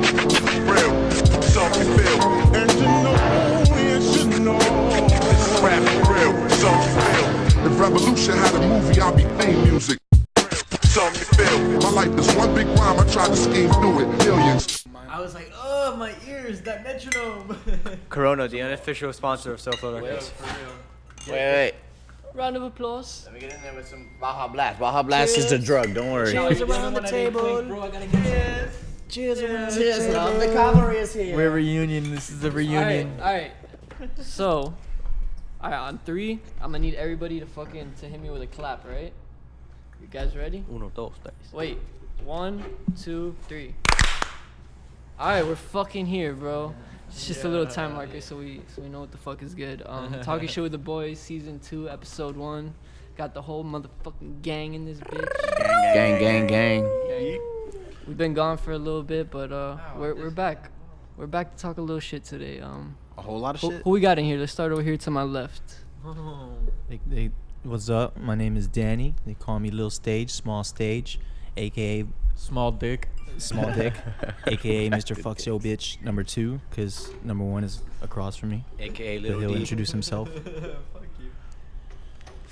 Real, something feel. And you know. This is rap for real, something feel. If Revolution had a movie, I'd be theme music. Something feel. My life is one big rhyme, I tried to scheme through it. Millions. I was like, oh, my ears, that metronome. Corona, the unofficial sponsor of SoFlo Records. Wait. Round of applause. Let me get in there with some Baja Blast. Baja Blast is the drug, don't worry. Cheers around the table. Bro, I gotta get Cheers around the Cheers, table. love. The cavalry is here. We're reunion. This is a reunion. Alright. So, alright, on 3, I'm gonna need everybody to hit me with a clap, right? You guys ready? Uno, dos, tres. Wait. 1, 2, 3. Alright, we're fucking here, bro. It's just a little time marker so we know what the fuck is good. Talking Shit with the Boys, Season 2, Episode 1. Got the whole motherfucking gang in this bitch. Gang. We've been gone for a little bit, but we're back. We're back to talk a little shit today. A whole lot of shit. Who we got in here? Let's start over here to my left. What's up? My name is Danny. They call me Lil Stage, Small Stage, aka Small Dick. Small Dick, aka Mr. Fucks Yo Bitch number 2, because number 1 is across from me. AKA But Little he'll D. introduce himself. Fuck you.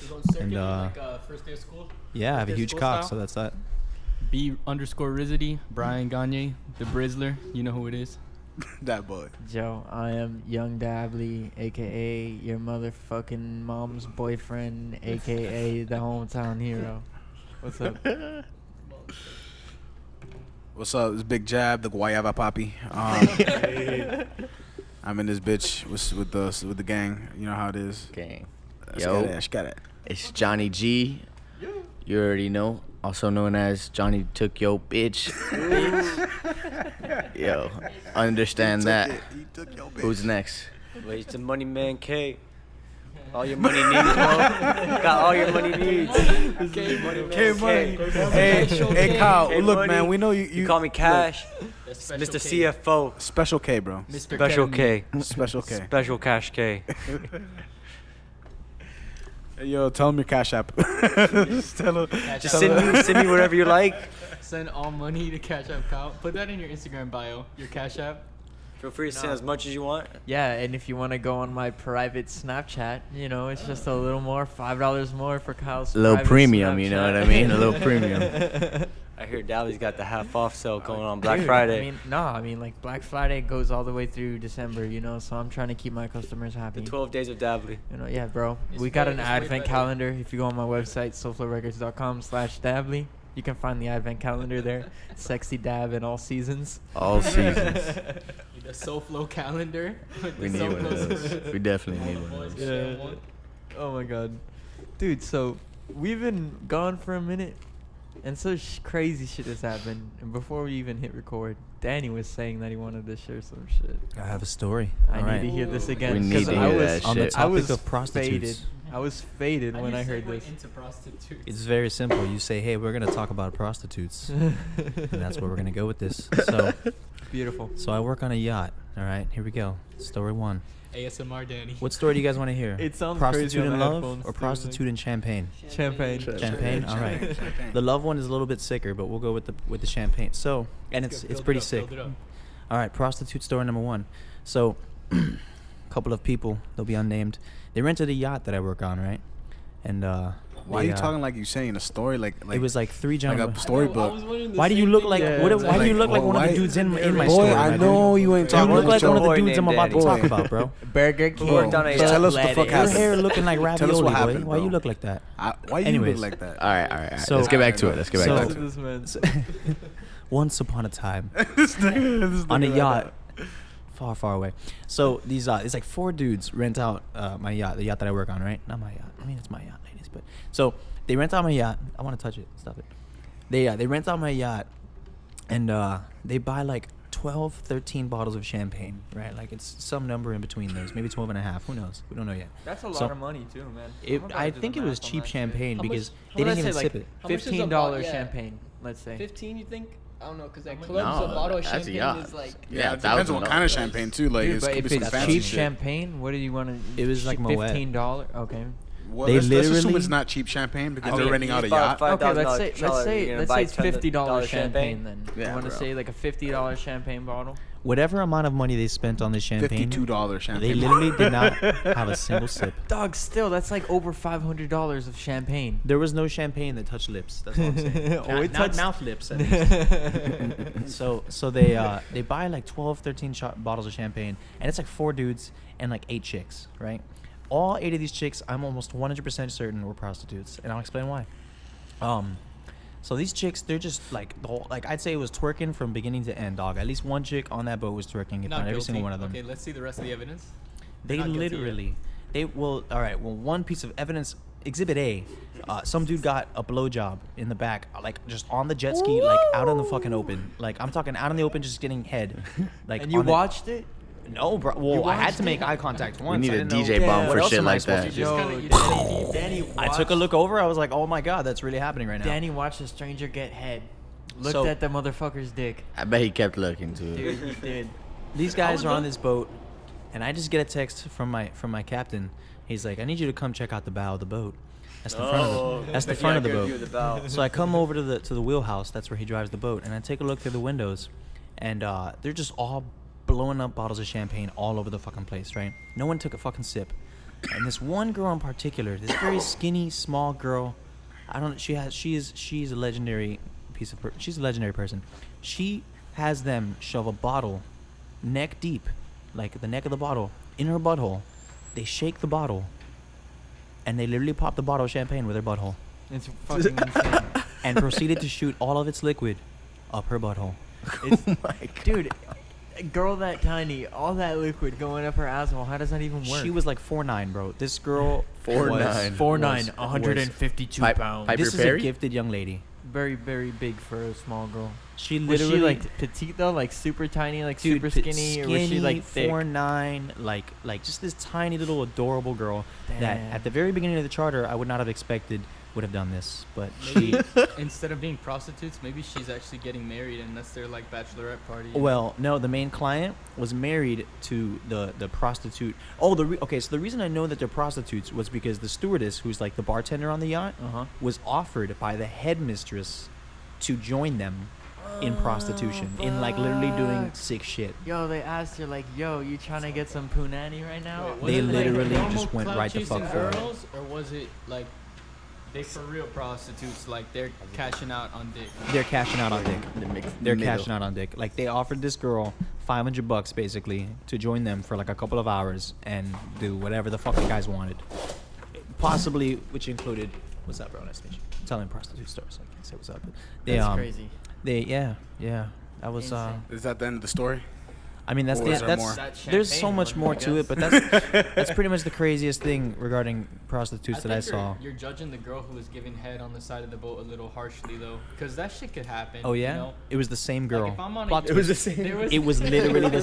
We're going circular like first day of school. Yeah, I have a First day huge school cock, style? so that's that. B_Rizzity, Brian Gagne, the Brizzler. You know who it is. That boy. Joe, I am Young Dabley, aka your motherfucking mom's boyfriend, aka the hometown hero. What's up? What's up? It's Big Jab, the Guayaba Poppy. I'm in this bitch with the gang. You know how it is. Gang. Let's Yo. get it. It's Johnny G. You already know. Also known as Johnny Took Yo Bitch. Yo, understand that. Who's next? Wait, it's the Money Man K. All your money needs, bro. Got all your money needs. K-Money. Hey, Kyle. K Look, Money. man, we know You call me Cash. Mr. CFO. Special K, bro. Special K. Special K. Special Cash K. Hey, yo, tell him your Cash App. Just tell him. Just send me whatever you like. Send all money to Cash App Kyle. Put that in your Instagram bio. Your Cash App. Feel free to send as much as you want. Yeah, and if you want to go on my private Snapchat, you know, it's just a little more, $5 more for Kyle's A little private premium, you know Snapchat. what I mean? A little premium. I hear Dally's got the half off sale going on Black Dude, Friday. I mean, like Black Friday goes all the way through December, you know, so I'm trying to keep my customers happy. The 12 days of Dabbly. You know, yeah, bro. It's We got way- an it's way advent better. calendar. If you go on my website, SoFloRecords.com/Dabbly, you can find the advent calendar there. Sexy dab in all seasons. All seasons. The SoFlo calendar. With We the need one of SoFlo those. square. We definitely need All one of boys those. share Yeah. one. Oh my god. Dude, so we've been gone for a minute and such crazy shit has happened. And before we even hit record, Danny was saying that he wanted to share some shit. I have a story. I All need right. to hear this We again. need 'cause to I hear was, that On the shit. I topic was of faded. prostitutes. I was faded How when do I you heard segue this. into prostitutes? It's very simple. You say, hey, we're going to talk about prostitutes. And that's where we're going to go with this. Beautiful. So I work on a yacht. All right, here we go. Story 1. ASMR Danny. What story do you guys want to hear? It sounds prostitute crazy on in the love headphones, or too, prostitute in champagne? Champagne. Champagne. All right. The love one is a little bit sicker, but we'll go with the champagne. So, and it's Build it pretty up, sick. build it up. All right, prostitute story number 1. So, a couple of people, they'll be unnamed. They rented a yacht that I work on, right? And Why are you talking like you saying a story like it was like 3 like gentlemen. a storybook? Why do you look like Yeah, why do exactly. you look like one of the Why- dudes in my Boy, story? I man? know you ain't You talking look about like your one of the boy dudes I'm named about to Danny. talk about, bro. Burger King. Who worked on a Just tell us yacht? what the fuck Your happened. hair looking like Tell us ravioli, what boy. happened, Why you bro. look like that? Why you Anyways. look like that? All right. So- Let's get back to it. Let's get back So- to it. This man. Once upon a time, on a yacht, far, far away. So these it's like 4 dudes rent out my yacht, the yacht that I work on, right? Not my yacht. I mean, it's my yacht, ladies. But so they rent out my yacht. I want to touch it. Stop it. They rent out my yacht, and they buy like 12, 13 bottles of champagne, right? Like it's some number in between those, maybe 12 and a half. Who knows? We don't know yet. That's a lot So- of money too, man. I think it was cheap champagne because they Let's didn't even say, sip like, it. How much is a $15 bottle? Yeah. champagne, let's say. 15, you think? I don't know, because at No, clubs, a bottle of that's a champagne yacht. is like... Yeah, it depends on what kind of $1,000. champagne too. Like Dude, it's but could if be some it's fancy cheap shit. champagne, what do you want to? It was like Moet. $15. Okay. Well, They let's assume literally- it's not cheap champagne because I they're mean, renting you out a bought yacht. Okay, $5,000 let's Charlotte, say you're gonna it's buy $50 $10 champagne then. Yeah, You want to bro. say like a $50 champagne bottle? Whatever amount of money they spent on this champagne, $52 champagne. they literally did not have a single sip. Dog, still that's like over $500 of champagne. There was no champagne that touched lips. That's what I'm saying. Oh, it Not touched- mouth lips. At least. So they buy like 12, 13 bottles of champagne, and it's like 4 dudes and like 8 chicks, right? All 8 of these chicks, I'm almost 100% certain were prostitutes, and I'll explain why. So these chicks, they're just like the whole, like I'd say it was twerking from beginning to end, dog. At least one chick on that boat was twerking, if not every single one of them. Okay, let's see the rest of the evidence. They Not guilty literally, they will. All right. Well, one piece of evidence, Exhibit A, some dude got a blowjob in the back, like just on the jet ski, like out in the fucking open. Like I'm talking out in the open, just getting head. Like And you on the- watched it? No, bro. Well, I had to make eye contact once. need I a didn't know- DJ bomb What for else shit am I like supposed that. to do? Yo, kinda- you just Danny I took a look over. I was like, oh my god, that's really happening right now. Danny watched a stranger get head. Looked So- at the motherfucker's dick. I bet he kept looking too. Dude, he did. These guys are on this boat, and I just get a text from my captain. He's like, I need you to come check out the bow of the boat. That's the front of the. That's the front of the boat. So I come over to the wheelhouse. That's where he drives the boat, and I take a look through the windows, and they're just all blowing up bottles of champagne all over the fucking place, right? No one took a fucking sip, and this one girl in particular, this very skinny, small girl, I don't. She's a legendary piece of. She's a legendary person. She has them shove a bottle, neck deep, like the neck of the bottle, in her butthole. They shake the bottle, and they literally pop the bottle of champagne with their butthole, It's fucking insane. and proceeded to shoot all of its liquid up her butthole. It's, dude, a girl that tiny, all that liquid going up her asshole. How does that even work? She was like 4'9", bro. This girl 4'9". 4'9", was- 152 Pipe- pounds. Pipe- This is Perry? a gifted young lady. Very, very big for a small girl. She Was literally she like petite though, like super tiny, like dude, super skinny, or was she like thick? 4'9", like just this tiny little adorable girl that Damn. at the very beginning of the charter I would not have expected would have done this, but she. Instead of being prostitutes, maybe she's actually getting married, and that's their like bachelorette party. Well, no, the main client was married to the prostitute. Oh, okay. So the reason I know that they're prostitutes was because the stewardess, who's like the bartender on the yacht, was offered by the headmistress to join them in prostitution, in like literally doing sick shit. Yo, they asked her like, "Yo, you trying to get some punani right now?" Was They it, like, literally normal just went clout right the chasing fuck for it. girls, or was it like they for real prostitutes? Like they're cashing out on dick. They're cashing out on dick. They're middle. cashing out on dick. Like they offered this girl $500 basically to join them for like a couple of hours and do whatever the fuck the guys wanted. Possibly, which included, what's up, bro? Nice to meet you. Telling prostitute stories. I can't say what's up. But they, That's crazy. Yeah. That was Insane. Is that the end of the story? I mean, that's Or the, is there more? that's there's so champagne much one, more I to it, but guess. that's pretty much the craziest thing regarding prostitutes that I think saw. You're judging the girl who was giving head on the side of the boat a little harshly though, because that shit could happen. Oh yeah, You know? it was the same girl. Like if I'm on Plot a, twist. there It was literally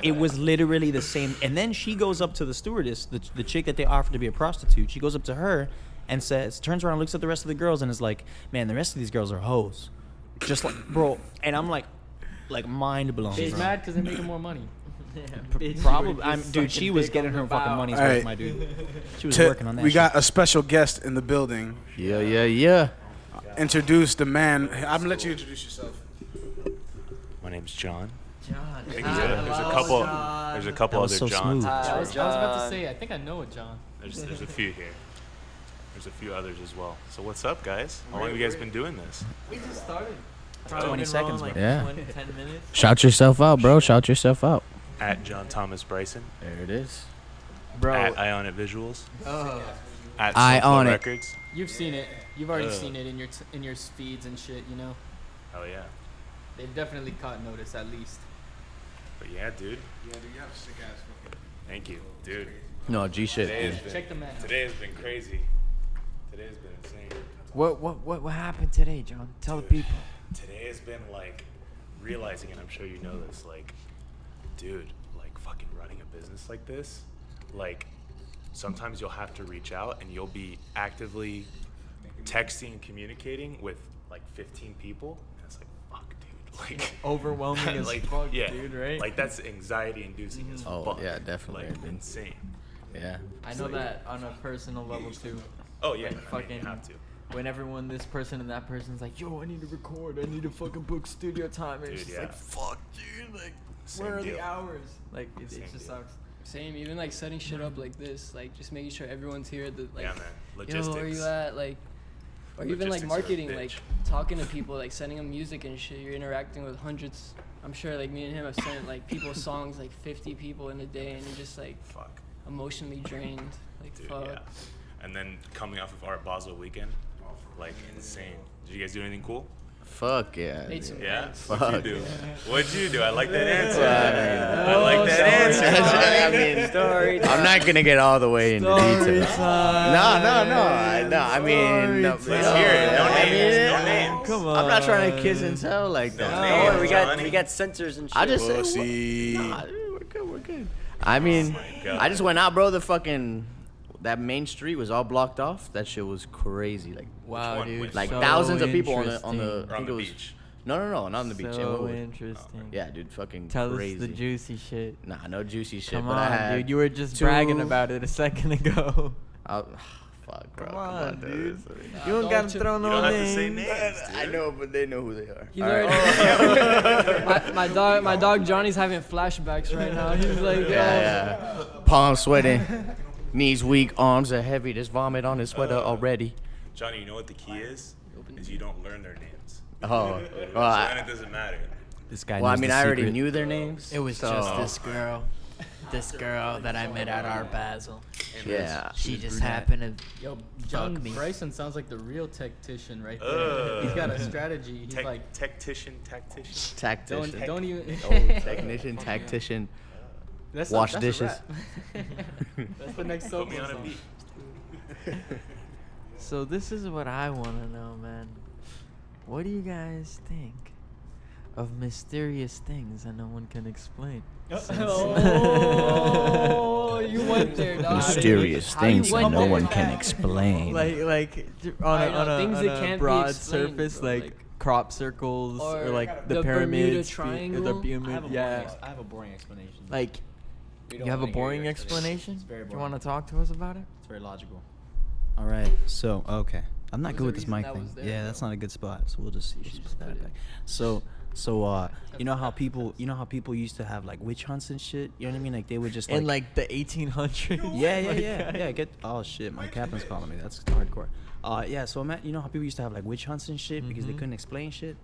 it was literally the same. And then she goes up to the stewardess, the chick that they offered to be a prostitute. She goes up to her and turns around, looks at the rest of the girls, and is like, "Man, the rest of these girls are hoes." Just like, bro. And I'm like mind blown. She's bro. mad because they're making more money. Probably, dude. She was getting her fucking money's worth, Alright. my dude. She was working on that. We shit. got a special guest in the building. Yeah. Introduce the man. I'm gonna let you introduce yourself. My name's John. John. There's a couple. There's a couple That was other so Johns. smooth. I was about to say, I think I know a John. There's a few here. There's a few others as well. So what's up, guys? How long have you guys been doing this? We just started. 20 seconds, like bro. Yeah. 20, 10 minutes. Shout yourself out, bro. Shout yourself out. At John Thomas Bryson. There it is. Bro. At Ion It Visuals. Oh. At Eye SoFlo on it. Records. You've seen it. You've already Ugh. seen it in your feeds and shit. You know, Oh yeah. they've definitely caught notice at least. But yeah, dude. Thank you, dude. No, G shit. Today has dude. been, Check the man out. Today has been crazy. Today has been insane. What happened today, John? Tell the people. Today has been like realizing, and I'm sure you know this, like, dude, like fucking running a business like this, like sometimes you'll have to reach out and you'll be actively texting and communicating with like 15 people. And it's like, fuck, dude. Like Overwhelming as like, fuck, yeah, dude, right? Like that's anxiety inducing as Oh, fuck. yeah, definitely, Like dude. insane. Yeah. I know that on a personal level too. Oh yeah, Like, I mean, fucking you have to. when everyone, this person and that person's like, yo, I need to record, I need to fucking book studio time. And it's Dude, just like, yeah. fuck, dude, like, Same where are deal. the hours? Like, it Same just deal. sucks. Same, even like setting shit up like this, like just making sure everyone's here at the like, Yeah, man. Logistics. yo, where you at, like, or even like Logistics are a marketing, like bitch. talking to people, like sending them music and shit. You're interacting with hundreds. I'm sure like me and him have sent like people songs, like 50 people in a day, and you're just like Fuck. emotionally drained. Like Dude, fuck. yeah. And then coming off of Art Basel weekend, like insane. Did you guys do anything cool? Fuck yeah. Made dude. some Yeah. plans. What'd you do? What'd you do? I like that answer. I I like that answer. I mean, Story I'm not gonna get all the way into details. No. I mean, no, Let's hear it. No I names. mean, No names. Come on. I'm not trying to kiss and tell like that. No Don't names. worry, Johnny. we got sensors and shit. I just Pussy. Nah, dude, we're good. I mean, my God. I just went out, bro. The fucking that main street was all blocked off. That shit was crazy. Like Wow, one? dude. Which like so thousands of people on the interesting. Or I on think the it was beach. no, not on the beach. in So Woodwood. interesting. Yeah, dude, fucking Tell crazy. us the juicy shit. Nah, no juicy shit. Come but I on, had dude. You were just two- bragging about it a second ago. Fuck, bro. Come on, dude. dude. You don't gotta don't throw You no don't have to say names. names. I Dude. know, but they know who they are. He's All already- right. my dog Johnny's having flashbacks right now. He's like, Yeah. Palms sweating, knees weak, arms are heavy. There's vomit on his sweater already. Johnny, you know what the key is? Is you don't learn their names. Oh, So well, then it doesn't matter. This guy. well, I knows mean, the I already secret. knew their names. It was so, just this girl that I met at Art Basel. Yeah. She just happened to Yo, John me. Bryson sounds like the real tactician right there. He's got a strategy. He's like, Tactician. Tactician. don't even. Oh, technician, tactician. That's Wash that's a dishes. rap. That's the next Put me SoFlo on a song. beat. So this is what I want to know, man. What do you guys think of mysterious things that no one can explain? oh, you went there, dog. Mysterious How you things went no there? one can explain. On know, a, things on that a can't be broad explained, surface, bro, like crop circles or or like the the Bermuda pyramids, Triangle. the pyramid, yeah. I have a boring explanation. Like, We you don't have a wanna hear boring your explanation? It's very Do you boring. want to talk to us about it? It's very logical. All right. So okay, I'm not There's good a with this reason mic that thing. was there, Yeah, bro. that's not a good spot. So we'll just put that put it- back. You know how people used to have like witch hunts and shit. You know what I mean? Like they would just In like the 1800s. yeah. Get oh shit, my captain's calling me. That's hardcore. Yeah. So you know how people used to have like witch hunts and shit because they Mhm. couldn't explain shit.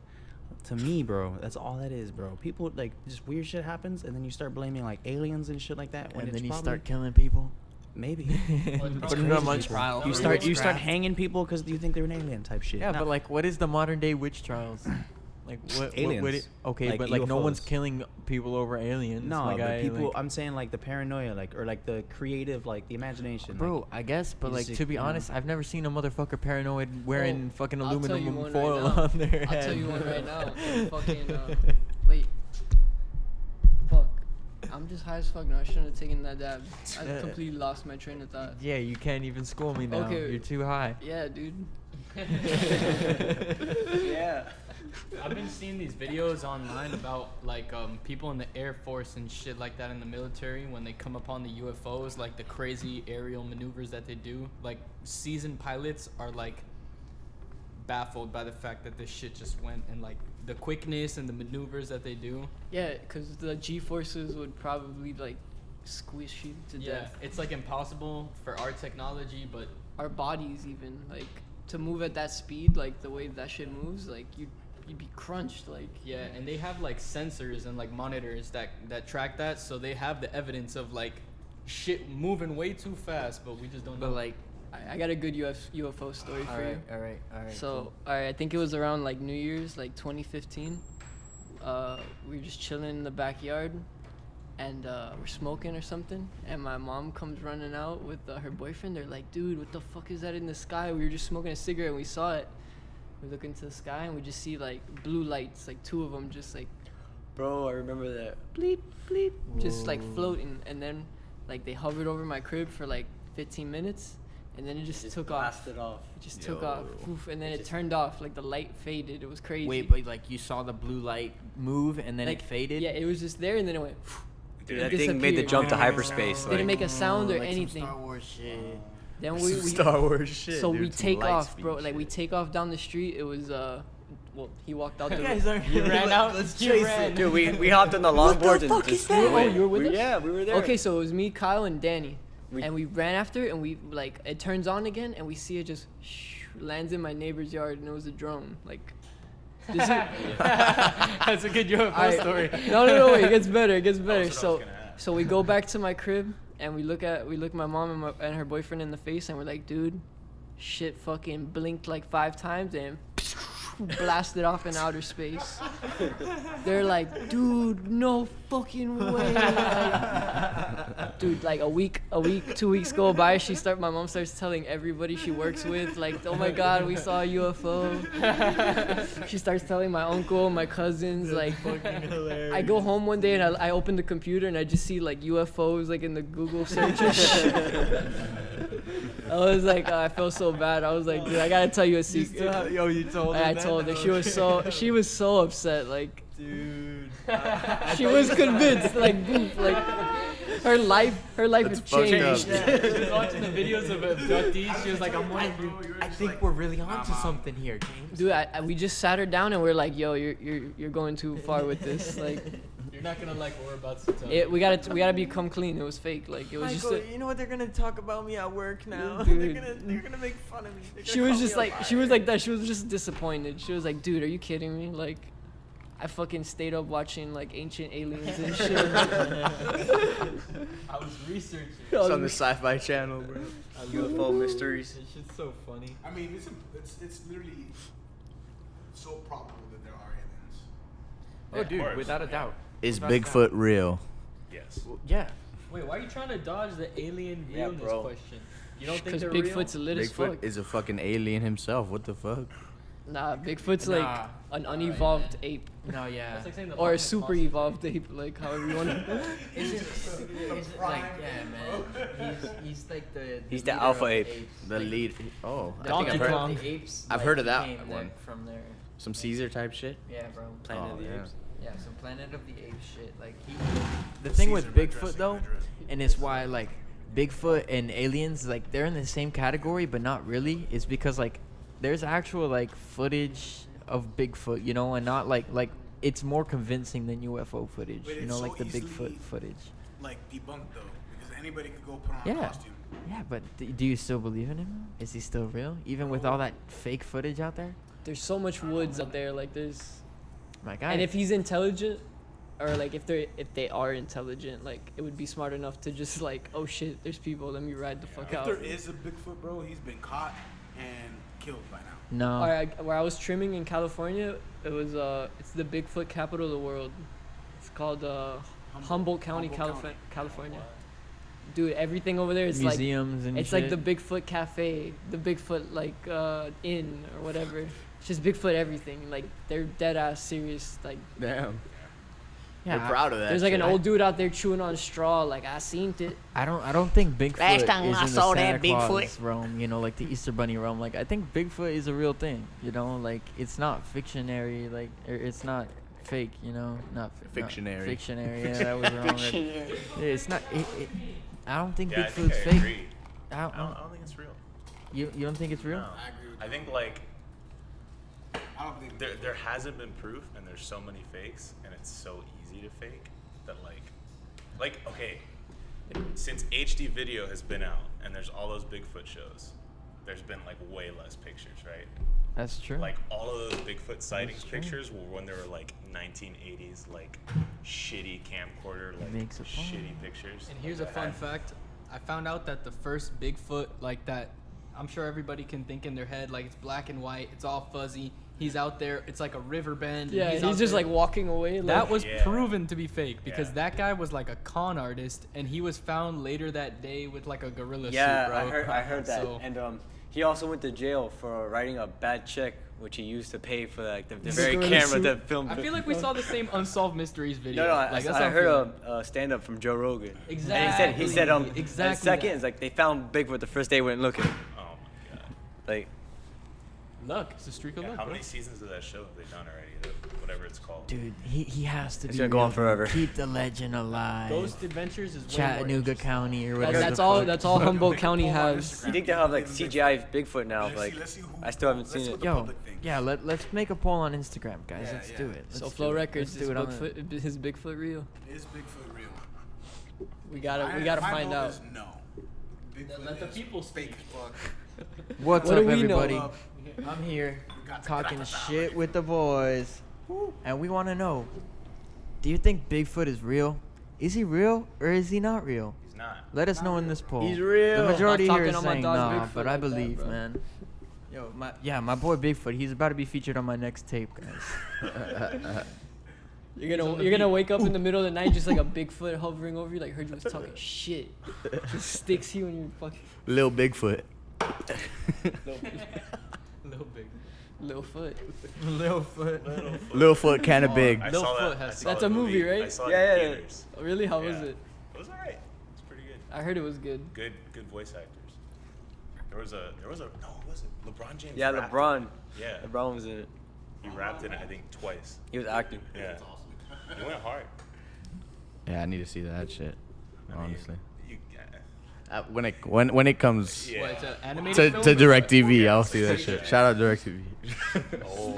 To me, bro, that's all that is, bro. People like just weird shit happens, and then you start blaming like aliens and shit like that. When And it's then you probably- start killing people. maybe. But not much. trial. You for start witchcraft. hanging people because you think they're an alien type shit. Yeah, Nah. but like, what is the modern day witch trials? Like, what would Aliens. it? Okay, Like but like, no one's UFOs. killing people over aliens. No, my but guy, people. like- I'm saying like the paranoia, like or like the creative, like the imagination. Bro, I guess, but you like just, to be you know. honest, I've never seen a motherfucker paranoid wearing fucking I'll tell you aluminum one foil right now. on their head. I'll tell you one right now. Fucking wait. Fuck. I'm just high as fuck now. I shouldn't have taken that dab. I completely lost my train of thought. Yeah, you can't even school me now. Okay. You're too high. Yeah, dude. Yeah. I've been seeing these videos online about like people in the Air Force and shit like that in the military when they come upon the UFOs, like the crazy aerial maneuvers that they do. Like seasoned pilots are like baffled by the fact that this shit just went and like the quickness and the maneuvers that they do. Yeah, because the G forces would probably like squish you to Yeah, death. it's like impossible for our technology, but Our bodies even like to move at that speed, like the way that shit moves, like you'd be crunched. Like yeah, and they have like sensors and like monitors that track that, so they have the evidence of like shit moving way too fast, but we just don't know. But like, I got a good UFO story for you. All right. So, alright, I think it was around like New Year's, like 2015. We were just chilling in the backyard, and we're smoking or something. And my mom comes running out with her boyfriend. They're like, "Dude, what the fuck is that in the sky?" We were just smoking a cigarette, and we saw it. We look into the sky, and we just see like blue lights, like two of them, just like Bro, I remember that. bleep bleep, just like Whoa. floating. And then like they hovered over my crib for like 15 minutes, and then it just took off. Blasted off. It just took off, poof, and then it turned off. Like the light faded. It was crazy. Wait, but like you saw the blue light move and then like, it faded. Yeah, it was just there, and then it went. Dude, that thing made the disappeared. jump to hyperspace. Didn't Like, make a sound or like some anything. Star Wars shit. Then Some we Star Wars shit. so dude, we some take light off, speed bro. Like we shit. take off down the street. It was well, he walked out the. You ran out. Let's You chase ran. it. dude, we hopped on the longboards and just. Oh, you were with us? Yeah, we were there. Okay, so it was me, Kyle, and Danny, We- and we ran after it, and we like it turns on again, and we see it just lands in my neighbor's yard, and it was a drone. Like, this is, That's a good UFO story. no, wait, it gets better. It gets better. That's what I So, was gonna ask. so we go back to my crib, and we look my mom and her boyfriend in the face, and we're like, dude, shit, fucking blinked like 5 times, and blasted off in outer space. They're like, dude, no fucking way. Like, dude, like a week, 2 weeks go by. My mom starts telling everybody she works with, like, oh my God, we saw a UFO. She starts telling my uncle, my cousins, like, I go home one day and I open the computer and I just see like UFOs like in the Google search and shit. I was like, I felt so bad. I was like, dude, I gotta tell you a secret. You told her I that? told her. She was so upset. Like, Dude. she was convinced. Like, boof, like her life has changed. She was watching the videos of abductees. She was like, I'm one of you. I think we're really onto something here, James. Dude, we just sat her down and we're like, yo, you're going too far with this. Like, You're not gonna like what we're about to tell you. we gotta become clean. It was fake. Like, it was Michael, just. you know what they're gonna talk about me at work now? Dude. They're gonna make fun of me. They're She gonna was call just me a like, liar. she was like that. She was just disappointed. She was like, dude, are you kidding me? Like, I fucking stayed up watching like ancient aliens and shit. I was researching. It's on the Sci-Fi Channel, bro. UFO mysteries. This shit's so funny. I mean, it's literally so probable that there are aliens. Oh, dude, course. without a doubt. Is Without a Bigfoot real? Yes. Yeah. Wait, why are you trying to dodge the alien Yeah, realness bro. question? You don't think Because they're Bigfoot's real? lit as Bigfoot fuck. is a fucking alien himself. What the fuck? Nah, Bigfoot's Nah. like an unevolved ape. No, yeah. That's like saying the Or a Loch Ness super Monster. evolved ape, like however you want to. Is it like, yeah, man. He's like the. He's the leader alpha of ape. apes. The lead. Oh, I think Donkey I've heard Kong. The apes. I've like, heard of that came one. from there. some Caesar type shit. Yeah, bro. Planet Oh, of the yeah. Apes. Yeah, some Planet of the Apes shit. Like the thing with Bigfoot though, and it's why like Bigfoot and aliens like they're in the same category, but not really. Is because like there's actual like footage of Bigfoot, you know, and not like it's more convincing than UFO footage, But you it's know, so like the easily- Bigfoot footage. Like debunked though, because anybody could go put on a Yeah. costume. Yeah, but do you still believe in him? Is he still real, even with all that fake footage out there? There's so much woods out there. Like there's, My God. and if he's intelligent, or like if they are intelligent, like it would be smart enough to just like, oh shit, there's people. Let me ride the fuck If out. there is a Bigfoot, bro, he's been caught and killed by now. no. Where I was trimming in California, it was it's the Bigfoot capital of the world. It's called Humboldt County, California. Dude, everything over there is like Museums and it's shit. like the Bigfoot cafe, the Bigfoot like inn or whatever. It's just Bigfoot everything. Like they're dead ass serious. Like Damn. Yeah, We're proud of that. there's like an shit. old dude out there chewing on straw. Like I seen it. I don't think Bigfoot Last time is I in the saw Santa that Bigfoot. Claus realm, you know, like the Easter Bunny realm. Like I think Bigfoot is a real thing, you know, like it's not fictionary, like or it's not fake, you know, not Fictionary. Fictionary, yeah, that was wrong. Yeah, it's not. I don't think Yeah, I think Bigfoot's I fake. agree. I I don't, don't think it's real. you don't think it's real? No. I agree with I you. think like I don't think there hasn't been proof, and there's so many fakes, and it's so easy to fake that like okay, since HD video has been out, and there's all those Bigfoot shows, there's been like way less pictures, right? That's true. Like all of those Bigfoot sightings true. pictures were when they were like 1980s, like shitty camcorder, like Makes a point. shitty pictures. And here's a that fun had- fact. I found out that the first Bigfoot, like that, I'm sure everybody can think in their head, like it's black and white, it's all fuzzy. He's out there, it's like a river bend. and Yeah, he's he's out just there. like walking away. Like, That was Yeah. proven to be fake because Yeah. that guy was like a con artist, and he was found later that day with like a gorilla Yeah, suit, bro. I heard that. So, And he also went to jail for writing a bad check, which he used to pay for like the very gorilla camera suit. that filmed. I feel like we saw the same Unsolved Mysteries video. No, like, that's how I I'm heard feeling. a stand up from Joe Rogan. Exactly. And he said Exactly second that. it's like they found Bigfoot the first day they went looking. Oh my god. Like Luck. It's a streak of luck. How bro. many seasons of that show have they done already? Whatever it's called. Dude, he has to It's be gonna go on real. forever. Keep the legend alive. Ghost Adventures is way more Chattanooga interesting. County or whatever. That's the all. fuck. That's all Humboldt County has. You think they'll have like CGI Bigfoot now? Like, Let's see who- I still haven't let's seen see it. what the Yo, public thinks. yeah, let's make a poll on Instagram, guys. Yeah, Let's yeah. do it. Let's SoFlo do it. Records Let's is do it on the- Bigfoot. His Bigfoot real. Is Bigfoot real? We gotta My find vote out. is no. Bigfoot Let the is people fake speak. as fuck. What's What up, do we know? everybody? I'm here got the talking grappa shit with the boys, and we want to know: do you think Bigfoot is real? Is he real or is he not real? He's not. Let us know in this poll. He's real. The majority Stop here is talking on my saying dog nah, Bigfoot but I like that, believe, bro. man. Yo, my boy Bigfoot. He's about to be featured on my next tape, guys. You're gonna wake up in the middle of the night just like a Bigfoot hovering over you, like heard you was talking shit. Just sticks you in your fucking Lil Bigfoot. Little big. little foot. Little foot. Lil Foot kind of big. I Lil saw Foot that. has I saw That's that a movie, right? I saw Yeah, it in yeah. theaters. Oh, really? How was Yeah. it? It was alright. It's pretty good. I heard it was good. Good voice actors. There was a no, was it LeBron James? Yeah, rapped LeBron. in it. Yeah, LeBron was in it. he rapped in it I think twice. He was acting. Yeah, he went hard. Yeah, I need to see that shit. I mean, Honestly, you, when it comes yeah. What, it's an animated to film to or Direct what? TV, I'll see that shit. Shout out Direct TV. Oh,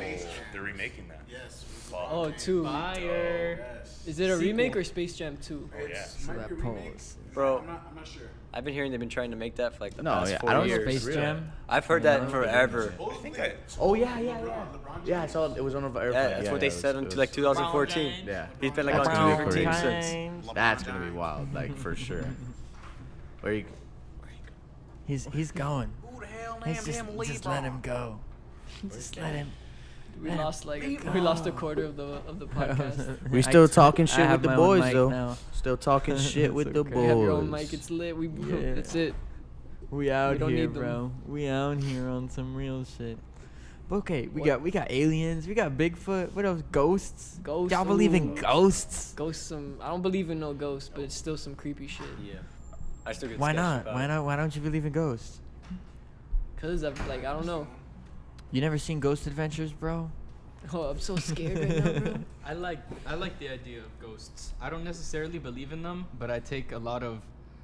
they're remaking that. Yes. Oh, two. Fire. Yes. Is it a Sequel. remake or Space Jam 2? Oh yeah. Might that be a remake. pose. Bro. I'm not sure. I've been hearing they've been trying to make that for like the No, past yeah, 4 I don't know years. Space Jam. I've heard that forever. I think I. Oh yeah. LeBron Yeah, I saw it was on an airplane. Yeah, that's what they said until like 2014. Yeah, He's been like That's on gonna two be different crazy. teams since. That's gonna be wild, like for sure. Where you? He's going. Who the hell He's just let him go. Just let him. We lost a quarter of the podcast. We still talking I shit have with the my own boys mic though. now. Still talking shit with It's the okay. You have your own boys. mic. It's lit. We Yeah. that's it. We out don't here, need them. bro. We out here on some real shit. But okay, we What? got aliens. We got Bigfoot. What else? Ghosts. Ghosts. Y'all believe in ooh. ghosts? Ghosts. I don't believe in no ghosts, but it's still some creepy shit. Yeah. I still get Why sketched not? about Why it. not? Why don't you believe in ghosts? Cause I don't know. You never seen Ghost Adventures, bro? Oh, I'm so scared right now, bro. I like the idea of ghosts. I don't necessarily believe in them, but I take a lot of,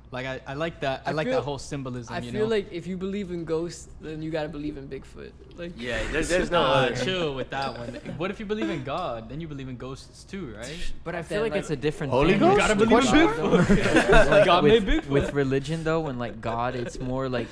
like I like that. I like feel- that whole symbolism. I you feel know? like if you believe in ghosts, then you gotta believe in Bigfoot. Like Yeah, there's no Nah, other. chill with that one. What if you believe in God? Then you believe in ghosts too, right? But I Then, feel like like, it's a different Holy thing. Ghost? You gotta believe in Bigfoot. Like, God with, made Bigfoot. with religion though, when like God, it's more like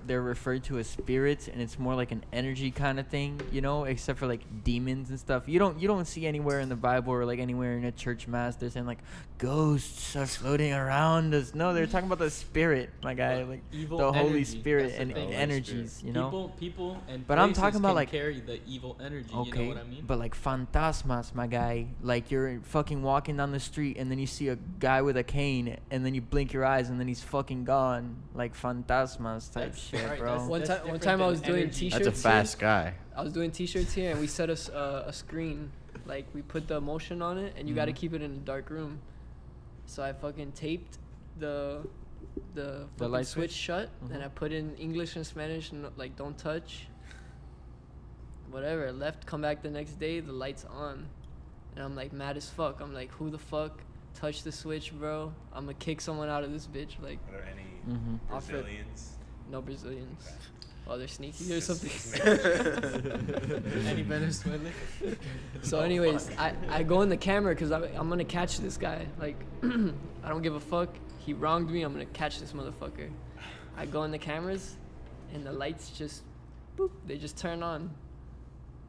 they're referred to as spirits, and it's more like an energy kind of thing, you know. Except for like demons and stuff, you don't see anywhere in the Bible or like anywhere in a church mass they're saying like ghosts are floating around us. No, they're talking about the spirit, my guy, like Evil the Holy energy. Spirit That's the and thing. energies, you know. People, and But I'm places talking about, can like- carry the evil energy. Okay, You know what I mean? but like fantasmas, my guy. Like you're fucking walking down the street and then you see a guy with a cane and then you blink your eyes and then he's fucking gone. Like fantasmas type That's shit, right, bro. that's- one different time I than was doing energy. t-shirts. That's a fast guy. I was doing t-shirts here, and we set us a screen. Like we put the emotion on it, and you gotta keep it in a dark room. So I fucking taped the fucking light switch switch? shut, and I put in English and Spanish, and like don't touch. Whatever. Left. Come back the next day. The light's on, and I'm like mad as fuck. I'm like, who the fuck touched the switch, bro? I'm gonna kick someone out of this bitch. Like Are there any off it. Brazilians? No Brazilians. Oh, they're sneaky or something. Any Venezuelan? So, anyways, I go in the camera because I'm gonna catch this guy. Like, I don't give a fuck. He wronged me. I'm gonna catch this motherfucker. I go in the cameras, and the lights just, boop, they just turn on.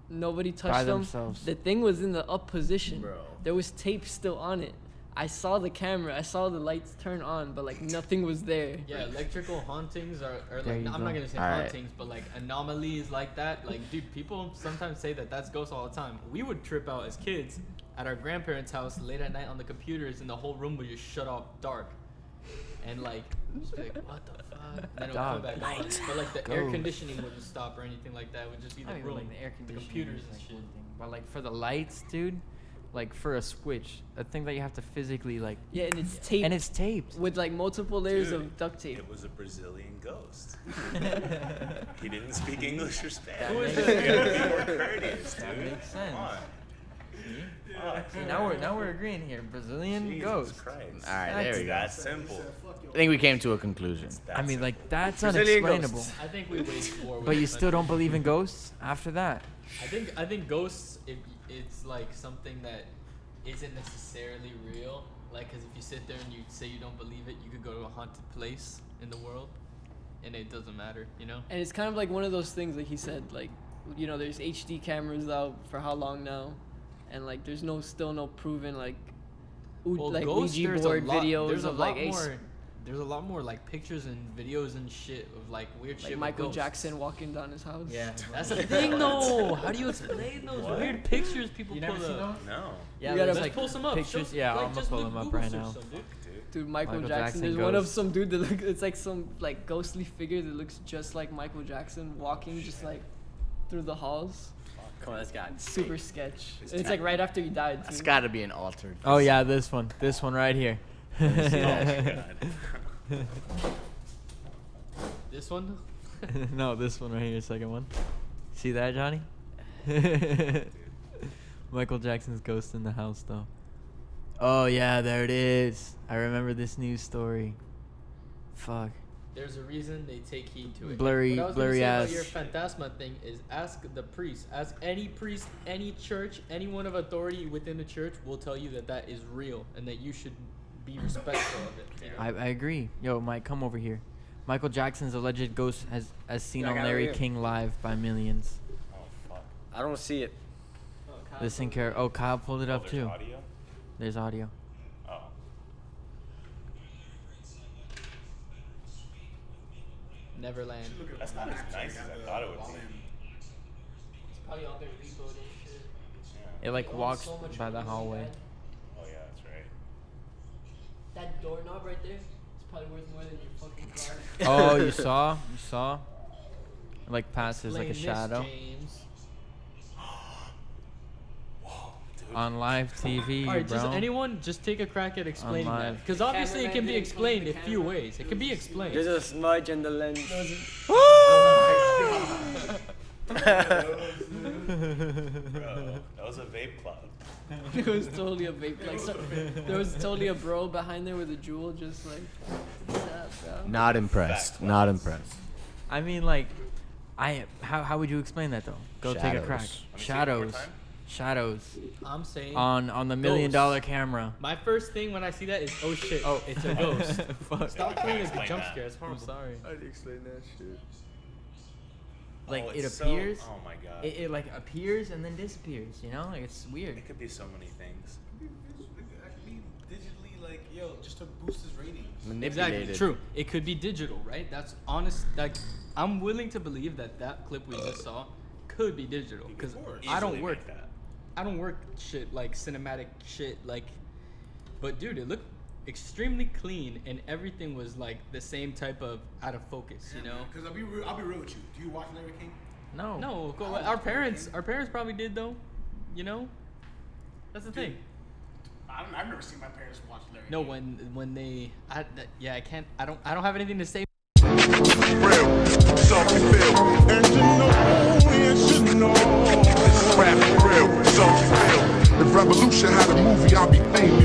Nobody touched By them. themselves. The thing was in the up position. Bro. There was tape still on it. I saw the camera. I saw the lights turn on, but like nothing was there. Yeah, electrical hauntings are There like, you I'm go. not gonna say Alright. hauntings, but like anomalies like that. Like, dude, people sometimes say that that's ghosts all the time. We would trip out as kids at our grandparents' house late at night on the computers, and the whole room would just shut off dark. And like, just be like, what the fuck? And then it would come Dog, back on. But like the air ghost. conditioning wouldn't stop or anything like that. It would just be I the don't even room, like the air the conditioning. computers is, and like, shit. one thing. But like for the lights, dude, like for a switch, a thing that you have to physically like. Yeah, and it's taped. And it's taped. With like multiple layers Dude, of duct tape. It was a Brazilian ghost. He didn't speak English or Spanish. That You makes gotta sense. be more courteous, dude. That makes sense. Come on. See, now we're agreeing here. Brazilian Jesus ghost. Christ. All right, there we go. That's simple. I think we came to a conclusion. I mean, like that's Brazilian unexplainable. ghosts. I think we waged war. But you still don't believe in ghosts after that? I think ghosts. It's like something that isn't necessarily real. Like, cause if you sit there and you say you don't believe it, you could go to a haunted place in the world, and it doesn't matter, you know. And it's kind of like one of those things, like he said, like, you know, there's HD cameras out for how long now, and like there's still no proven like, like ghosts, Ouija there's board a lot, videos there's a of lot like more. There's a lot more like pictures and videos and shit of like weird like shit. Michael with ghosts. Jackson walking down his house. Yeah, that's the thing though. How do you explain those weird pictures people You pull never seen up? those? No. Yeah, You gotta, there's like, Pull some up. pictures. Show, Yeah, like, I'm gonna just pull look them up Google right search now. some, dude. Dude, Michael Michael Jackson. Jackson There's one of ghost. some dude that it's like some like ghostly figure that looks just like Michael Jackson walking just like through the halls. Come on, that's got Super sketch. And it's like right after he died too. It's got to be an altered. Oh yeah, this one right here. Oh my God. This one. No, this one right here, second one. See that, Johnny? Michael Jackson's ghost in the house, though. Oh yeah, there it is. I remember this news story. Fuck. There's a reason they take heed to it. Blurry- What I was blurry gonna say ass. about your phantasma thing is ask the priest. Ask any priest, any church, anyone of authority within the church will tell you that that is real and that you should be respectful of it. You know? I agree. Yo, Mike, come over here. Michael Jackson's alleged ghost as seen Yeah, I on got it Larry right here. King Live by millions. Oh fuck. I don't see it. Listen, care. Oh, Kyle pulled it Oh, up there's too. audio? There's audio. Oh. Neverland. That's not as nice as I thought it would be. Probably all their repo and shit. It like walks by the hallway. Oh yeah, that's right. That doorknob right there is probably worth more than your fucking car. Oh, you saw? You saw? It like passes like a Explain this, shadow James. on live TV, All right, bro. just anyone just take a crack at explaining that, live. because obviously it can be Cameraman explained didn't a come few with the ways. It can be explained. There's a smudge in the lens. Bro, that was a vape cloud. It was totally a vape. Like there was totally a bro behind there with a jewel, just like. What's up, bro? Not impressed. Not impressed. I mean, like, how would you explain that though? Go take a crack. Shadows. Let me see it one more time. Shadows I'm saying on the $1 million Ghosts. camera. my first thing when I see that is, oh shit, oh, it's a ghost. Fuck. Stop playing as a Explain jump that. scare. It's horrible. I'm sorry. I'd explain that shit. Like Oh, it it's appears. Oh my god. It like appears and then disappears. You know, like it's weird. It could be so many things. It could be digitally, like, yo, just to boost his ratings. Manipulated. Exactly. True. It could be digital, right? That's honest. Like, I'm willing to believe that that clip we just saw could be digital, because I don't Easily work. make that. I don't work shit like cinematic shit like. But dude, it looked extremely clean, and everything was like the same type of out of focus, you know. Because I'll be real with you. Do you watch Larry King? No. No, our parents probably did though, you know. That's the thing. I've never seen my parents watch Larry No, King. when they, yeah, I can't. I don't have anything to say. Real, something feel, and you know, this is rap real, something feel. If Revolution had a movie, I'd be famous.